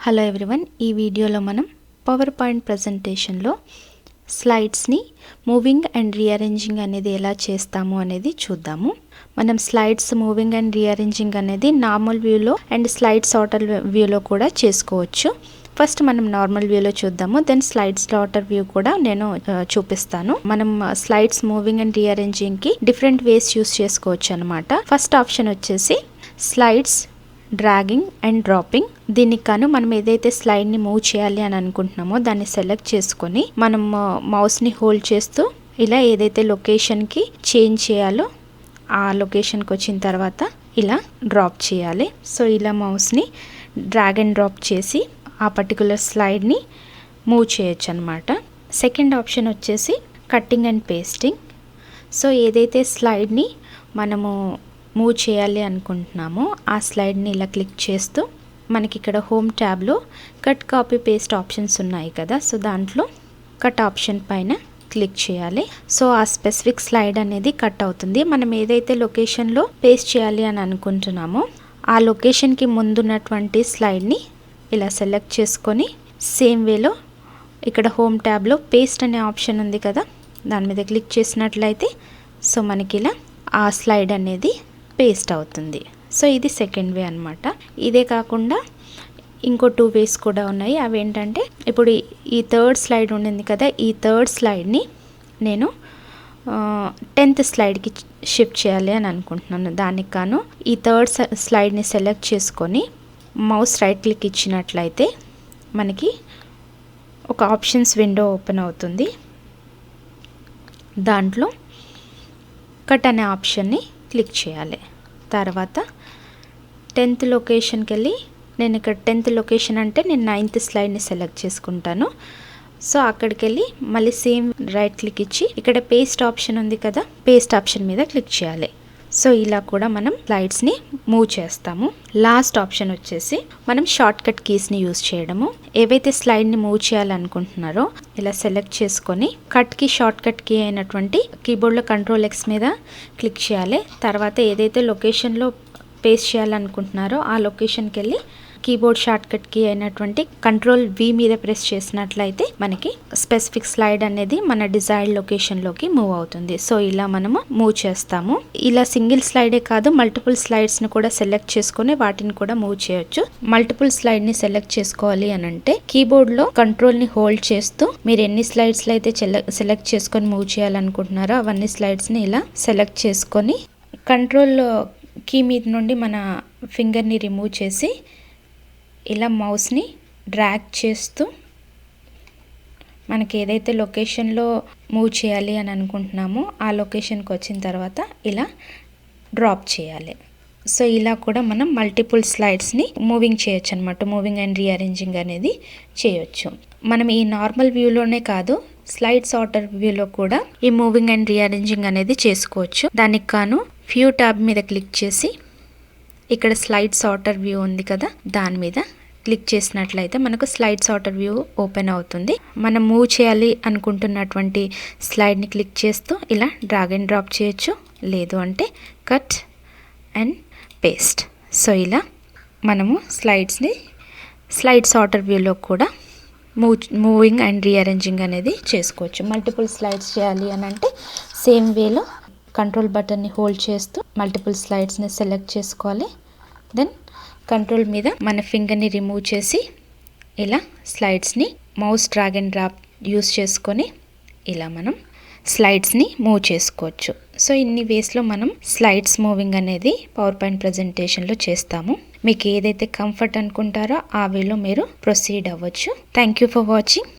Hello everyone, ఈ వీడియోలో మనం పవర్ పాయింట్ ప్రజెంటేషన్లో స్లైడ్స్ని మూవింగ్ అండ్ రీఅరేంజింగ్ అనేది ఎలా చేస్తాము అనేది చూద్దాము. మనం స్లైడ్స్ మూవింగ్ అండ్ రీఅరేంజింగ్ అనేది నార్మల్ వ్యూలో అండ్ స్లైడ్ సార్టర్ వ్యూలో కూడా చేసుకోవచ్చు. ఫస్ట్ మనం నార్మల్ వ్యూలో చూద్దాము, దెన్ స్లైడ్స్ సార్టర్ వ్యూ కూడా నేను చూపిస్తాను. మనం స్లైడ్స్ మూవింగ్ అండ్ రీఅరేంజింగ్కి డిఫరెంట్ వేస్ యూస్ చేసుకోవచ్చు అనమాట. ఫస్ట్ ఆప్షన్ వచ్చేసి స్లైడ్స్ డ్రాగింగ్ అండ్ డ్రాపింగ్. దీనికి కాను మనం ఏదైతే స్లైడ్ని మూవ్ చేయాలి అని అనుకుంటున్నామో దాన్ని సెలెక్ట్ చేసుకొని మనం మౌస్ని హోల్డ్ చేస్తూ ఇలా ఏదైతే లొకేషన్కి చేంజ్ చేయాలో ఆ లొకేషన్కి వచ్చిన తర్వాత ఇలా డ్రాప్ చేయాలి. సో ఇలా మౌస్ని డ్రాగ్ అండ్ డ్రాప్ చేసి ఆ పర్టికులర్ స్లైడ్ని మూవ్ చేయొచ్చు అనమాట. సెకండ్ ఆప్షన్ వచ్చేసి కట్టింగ్ అండ్ పేస్టింగ్. సో ఏదైతే స్లైడ్ని మనము మూవ్ చేయాలి అనుకుంటున్నామో ఆ స్లైడ్ని ఇలా క్లిక్ చేస్తూ మనకి ఇక్కడ హోమ్ ట్యాబ్లో కట్ కాపీ పేస్ట్ ఆప్షన్స్ ఉన్నాయి కదా, సో దాంట్లో కట్ ఆప్షన్ పైన క్లిక్ చేయాలి. సో ఆ స్పెసిఫిక్ స్లైడ్ అనేది కట్ అవుతుంది. మనం ఏదైతే లొకేషన్లో పేస్ట్ చేయాలి అని అనుకుంటున్నామో ఆ లొకేషన్కి ముందున్నటువంటి స్లైడ్ని ఇలా సెలెక్ట్ చేసుకొని సేమ్ వేలో ఇక్కడ హోమ్ ట్యాబ్లో పేస్ట్ అనే ఆప్షన్ ఉంది కదా, దాని మీద క్లిక్ చేసినట్లయితే సో మనకి ఇలా ఆ స్లైడ్ అనేది పేస్ట్ అవుతుంది. సో ఇది సెకండ్ వే అనమాట. ఇదే కాకుండా ఇంకో 2 వేస్ కూడా ఉన్నాయి. అవి ఏంటంటే ఇప్పుడు ఈ థర్డ్ స్లైడ్ ఉండింది కదా, ఈ థర్డ్ స్లైడ్ని నేను 10th స్లైడ్కి షిఫ్ట్ చేయాలి అని అనుకుంటున్నాను. దానికి కాను ఈ థర్డ్ స్లైడ్ని సెలెక్ట్ చేసుకొని మౌస్ రైట్ క్లిక్ ఇచ్చినట్లయితే మనకి ఒక ఆప్షన్స్ విండో ఓపెన్ అవుతుంది. దాంట్లో కట్ అనే ఆప్షన్ని క్లిక్ చేయాలి. తర్వాత 10th లొకేషన్కి వెళ్ళి నేను ఇక్కడ 10th లొకేషన్ అంటే నేను 9th స్లైడ్ని సెలెక్ట్ చేసుకుంటాను. సో అక్కడికి వెళ్ళి మళ్ళీ సేమ్ రైట్ క్లిక్ ఇచ్చి ఇక్కడ పేస్ట్ ఆప్షన్ ఉంది కదా, పేస్ట్ ఆప్షన్ మీద క్లిక్ చేయాలి. సో ఇలా కూడా మనం స్లైడ్స్ని మూవ్ చేస్తాము. లాస్ట్ ఆప్షన్ వచ్చేసి మనం షార్ట్ కట్ కీస్ని యూజ్ చేయడము. ఏవైతే స్లైడ్ని మూవ్ చేయాలనుకుంటున్నారో ఇలా సెలెక్ట్ చేసుకొని కట్కి షార్ట్ కట్ కీ అయినటువంటి కీబోర్డ్లో Ctrl+X మీద క్లిక్ చేయాలి. తర్వాత ఏదైతే లొకేషన్లో పేస్ట్ చేయాలనుకుంటున్నారో ఆ లొకేషన్కి వెళ్ళి కీబోర్డ్ షార్ట్ కట్ కీ అయినటువంటి Ctrl+V మీద ప్రెస్ చేసినట్లయితే మనకి స్పెసిఫిక్ స్లైడ్ అనేది మన డిజైర్డ్ లొకేషన్లోకి మూవ్ అవుతుంది. సో ఇలా మనము మూవ్ చేస్తాము. ఇలా సింగిల్ స్లైడే కాదు, మల్టిపుల్ స్లైడ్స్ని కూడా సెలెక్ట్ చేసుకొని వాటిని కూడా మూవ్ చేయొచ్చు. మల్టిపుల్ స్లైడ్ని సెలెక్ట్ చేసుకోవాలి అని అంటే కీబోర్డ్లో కంట్రోల్ని హోల్డ్ చేస్తూ మీరు ఎన్ని స్లైడ్స్లో అయితే సెలెక్ట్ చేసుకొని మూవ్ చేయాలనుకుంటున్నారో అవన్నీ స్లైడ్స్ని ఇలా సెలెక్ట్ చేసుకొని కంట్రోల్ కీ మీద నుండి మన ఫింగర్ని రిమూవ్ చేసి ఇలా మౌస్ని డ్రాగ్ చేస్తూ మనకి ఏదైతే లొకేషన్లో మూవ్ చేయాలి అని అనుకుంటున్నామో ఆ లొకేషన్కి వచ్చిన తర్వాత ఇలా డ్రాప్ చేయాలి. సో ఇలా కూడా మనం మల్టిపుల్ స్లైడ్స్ని మూవింగ్ చేయొచ్చు అనమాట. మూవింగ్ అండ్ రీఅరేంజింగ్ అనేది చేయొచ్చు. మనం ఈ నార్మల్ వ్యూలోనే కాదు, స్లైడ్ సార్టర్ వ్యూలో కూడా ఈ మూవింగ్ అండ్ రీఅరేంజింగ్ అనేది చేసుకోవచ్చు. దానికి కాను వ్యూ ట్యాబ్ మీద క్లిక్ చేసి ఇక్కడ స్లైడ్ సార్టర్ వ్యూ ఉంది కదా, దాని మీద క్లిక్ చేసినట్లయితే మనకు స్లైడ్ సార్టర్ వ్యూ ఓపెన్ అవుతుంది. మనం మూవ్ చేయాలి అనుకుంటున్నటువంటి స్లైడ్ని క్లిక్ చేస్తూ ఇలా డ్రాగ్ అండ్ డ్రాప్ చేయొచ్చు, లేదు అంటే కట్ అండ్ పేస్ట్. సో ఇలా మనము స్లైడ్స్ని స్లైడ్ సార్టర్ వ్యూలో కూడా మూవింగ్ అండ్ రీఅరేంజింగ్ అనేది చేసుకోవచ్చు. మల్టిపుల్ స్లైడ్స్ చేయాలి అని అంటే సేమ్ వేలో కంట్రోల్ బటన్ని హోల్డ్ చేస్తూ మల్టిపుల్ స్లైడ్స్ని సెలెక్ట్ చేసుకోవాలి. దెన్ కంట్రోల్ మీద మన ఫింగర్ని రిమూవ్ చేసి ఇలా స్లైడ్స్ని mouse drag and drop use చేసుకొని ఇలా మనం స్లైడ్స్ని మూవ్ చేసుకోవచ్చు. సో ఇన్ని వేస్లో మనం స్లైడ్స్ మూవింగ్ అనేది పవర్ పాయింట్ ప్రజెంటేషన్లో చేస్తాము. మీకు ఏదైతే కంఫర్ట్ అనుకుంటారో ఆ వేలో మీరు ప్రొసీడ్ అవ్వచ్చు. Thank you for watching.